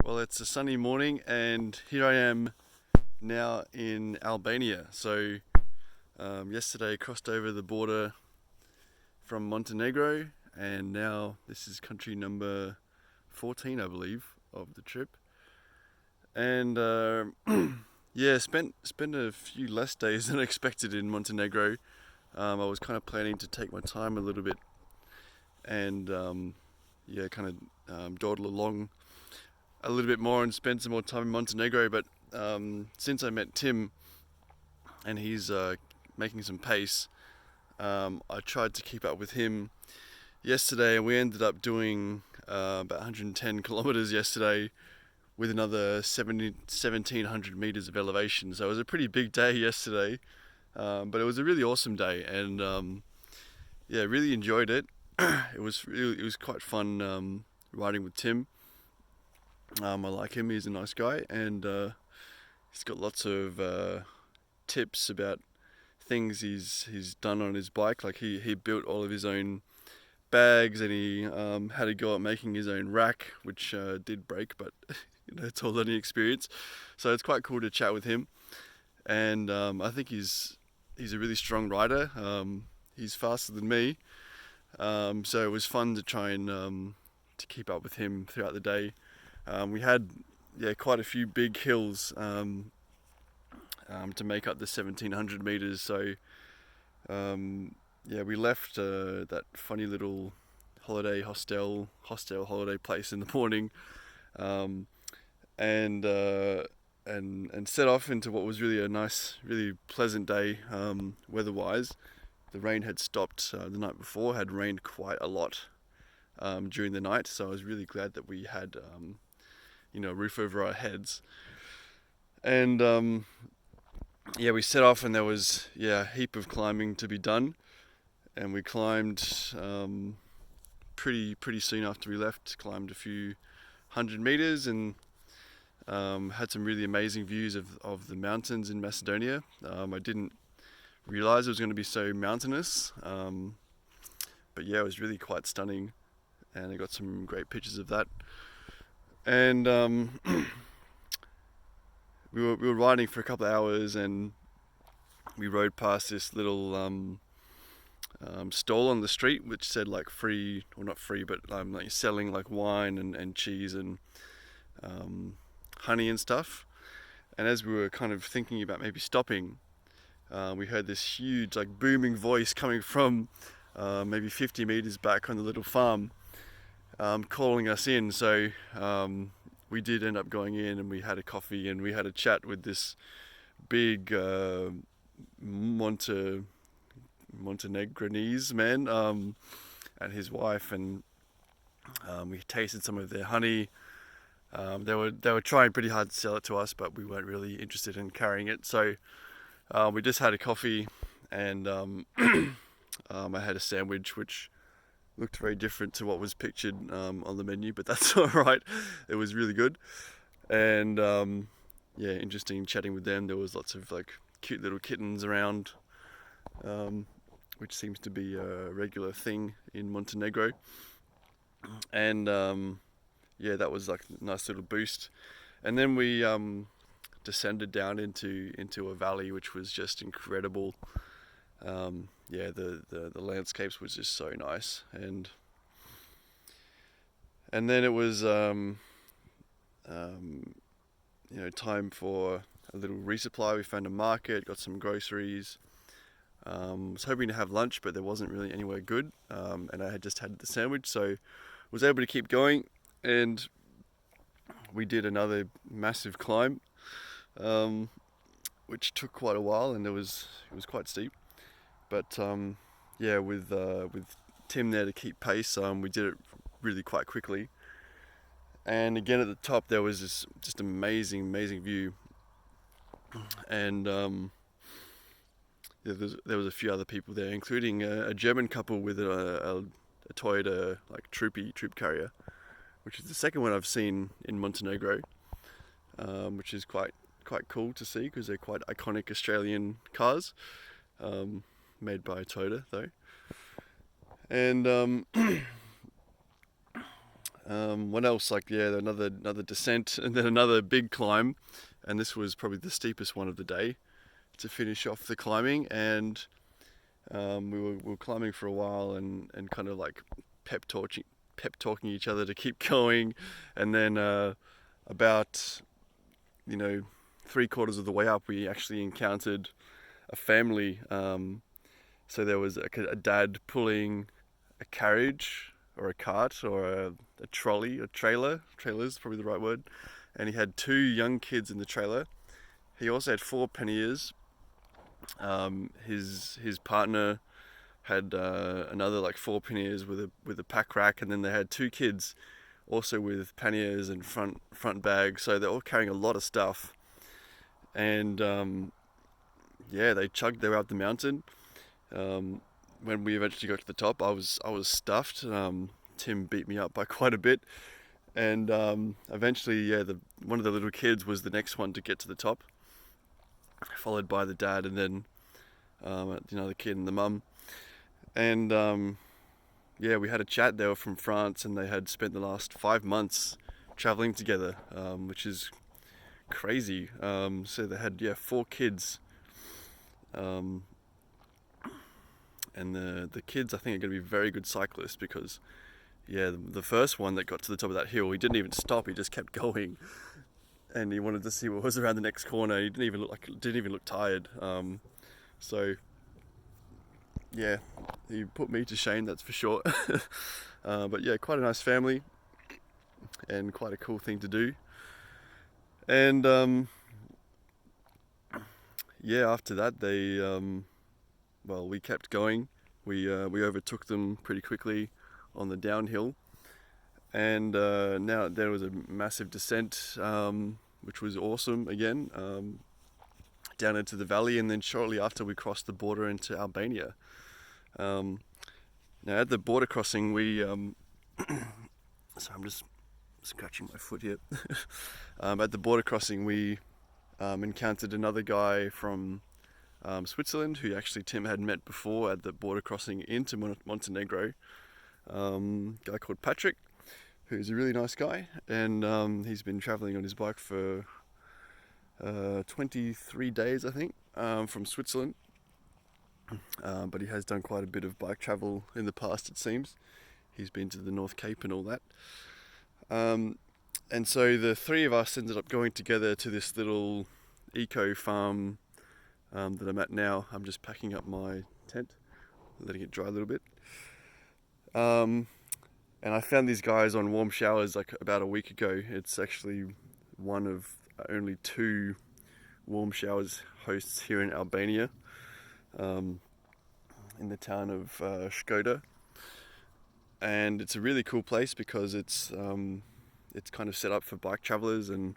Well, it's a sunny morning, and here I am now in Albania. Yesterday I crossed over the border from Montenegro, and now this is country number 14, I believe, of the trip. And yeah, spent a few less days than expected in Montenegro. I was kind of planning to take my time a little bit and yeah, kind of dawdle along a little bit more and spend some more time in Montenegro. But since I met Tim and he's making some pace, I tried to keep up with him yesterday, and we ended up doing about 110 kilometers yesterday with another 1,700 meters of elevation. So it was a pretty big day yesterday, but it was a really awesome day, and yeah, really enjoyed it. It was quite fun riding with Tim. I like him; he's a nice guy, and he's got lots of tips about things he's done on his bike. Like he built all of his own bags, and he had to go out making his own rack, which did break, but it's all learning experience. So it's quite cool to chat with him, and I think he's a really strong rider. He's faster than me, so it was fun to try and to keep up with him throughout the day. We had quite a few big hills to make up the 1,700 meters. So we left that funny little hostel holiday place in the morning, and set off into what was really a nice, really pleasant day weather-wise. The rain had stopped the night before; had rained quite a lot during the night, so I was really glad that we had a roof over our heads. And we set off, and there was a heap of climbing to be done, and we climbed pretty soon after we left. Climbed a few 100 meters and had some really amazing views of the mountains in Macedonia. I didn't realize it was going to be so mountainous, but yeah, it was really quite stunning, and I got some great pictures of that. And we were riding for a couple of hours, and we rode past this little stall on the street which said like free, or not free, but like selling like wine and cheese and honey and stuff. And as we were kind of thinking about maybe stopping, we heard this huge like booming voice coming from maybe 50 meters back on the little farm, calling us in. So we did end up going in, and we had a coffee, and we had a chat with this big Montenegrinese man and his wife, and we tasted some of their honey. They were trying pretty hard to sell it to us, but we weren't really interested in carrying it. So we just had a coffee, and I had a sandwich, which looked very different to what was pictured on the menu, but that's all right. It was really good, and interesting chatting with them. There was lots of like cute little kittens around, which seems to be a regular thing in Montenegro, and that was like a nice little boost. And then we descended down into a valley, which was just incredible. The landscapes was just so nice, and then it was time for a little resupply. We found a market, got some groceries. Was hoping to have lunch, but there wasn't really anywhere good, and I had just had the sandwich, so was able to keep going. And we did another massive climb, which took quite a while, and it was quite steep. But with Tim there to keep pace, we did it really quite quickly. And again at the top there was this just amazing view, and there was a few other people there, including a German couple with a Toyota like troop carrier, which is the second one I've seen in Montenegro, which is quite cool to see, because they're quite iconic Australian cars, made by Toyota though. And What else? Like, yeah, another descent and then another big climb, and this was probably the steepest one of the day to finish off the climbing. And we were climbing for a while and kind of like pep talking each other to keep going. And then about, you know, 3/4 of the way up, we actually encountered a family. So there was a dad pulling a carriage or a cart or a trolley, a trailer. Trailer is probably the right word. And he had two young kids in the trailer. He also had four panniers. His partner had another like four panniers with a pack rack, and then they had two kids also with panniers and front bags. So they're all carrying a lot of stuff. And yeah, they were up the mountain. When we eventually got to the top, I was stuffed. Tim beat me up by quite a bit, and eventually, yeah, one of the little kids was the next one to get to the top, followed by the dad, and then the kid and the mum. And yeah, we had a chat. They were from France, and they had spent the last 5 months traveling together, which is crazy. So they had four kids. And the kids, I think, are going to be very good cyclists because, yeah, the first one that got to the top of that hill, he didn't even stop. He just kept going, and he wanted to see what was around the next corner. He didn't even look tired. So, yeah, he put me to shame, that's for sure. But yeah, quite a nice family, and quite a cool thing to do. And yeah, after that we kept going. We overtook them pretty quickly on the downhill, and now there was a massive descent, which was awesome again, down into the valley, and then shortly after we crossed the border into Albania. Now at the border crossing, so I'm just scratching my foot here. At the border crossing, we encountered another guy from Switzerland, who actually Tim had met before at the border crossing into Montenegro. Guy called Patrick, who's a really nice guy, and he's been traveling on his bike for 23 days, I think, from Switzerland. But he has done quite a bit of bike travel in the past, it seems. He's been to the North Cape and all that. And so the three of us ended up going together to this little eco farm that I'm at now. I'm just packing up my tent, letting it dry a little bit. And I found these guys on Warm Showers like about a week ago. It's actually one of only two Warm Showers hosts here in Albania, in the town of Shkoda. And it's a really cool place because it's kind of set up for bike travelers, and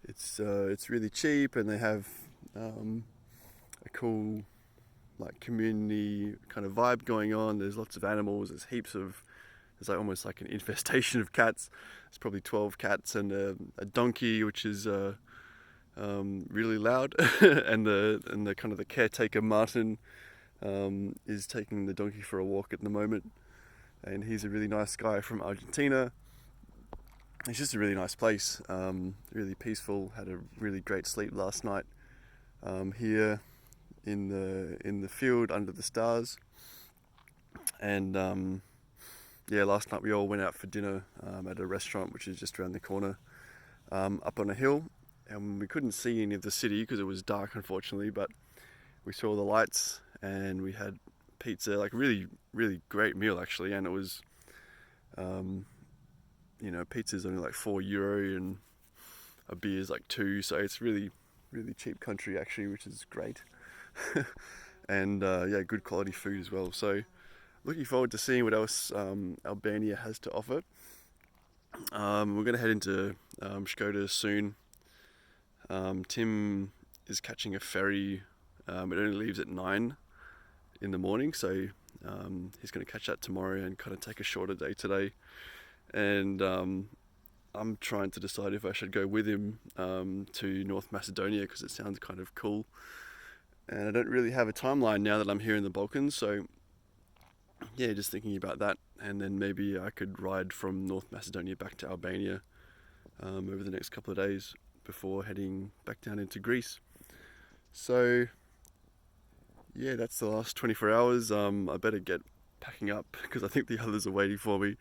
it's really cheap, and they have a cool like community kind of vibe going on. There's lots of animals. There's like almost like an infestation of cats. It's probably 12 cats and a donkey, which is really loud. and the kind of the caretaker Martin is taking the donkey for a walk at the moment, and he's a really nice guy from Argentina. It's just a really nice place, really peaceful. Had a really great sleep last night here in the field under the stars. And last night we all went out for dinner at a restaurant which is just around the corner, up on a hill, and we couldn't see any of the city because it was dark, unfortunately, but we saw the lights, and we had pizza, like really, really great meal actually, and it was pizza's only like €4 and a beer is like £2, so it's really, really cheap country actually, which is great. And good quality food as well. So looking forward to seeing what else Albania has to offer. We're going to head into Shkoda soon. Tim is catching a ferry. It only leaves at 9 in the morning, so he's going to catch that tomorrow and kind of take a shorter day today. And I'm trying to decide if I should go with him to North Macedonia, because it sounds kind of cool. And I don't really have a timeline now that I'm here in the Balkans, so yeah, just thinking about that, and then maybe I could ride from North Macedonia back to Albania over the next couple of days before heading back down into Greece. So yeah, that's the last 24 hours. I better get packing up because I think the others are waiting for me.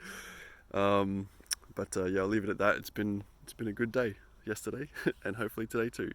Um, but yeah, I'll leave it at that. It's been a good day yesterday, and hopefully today too.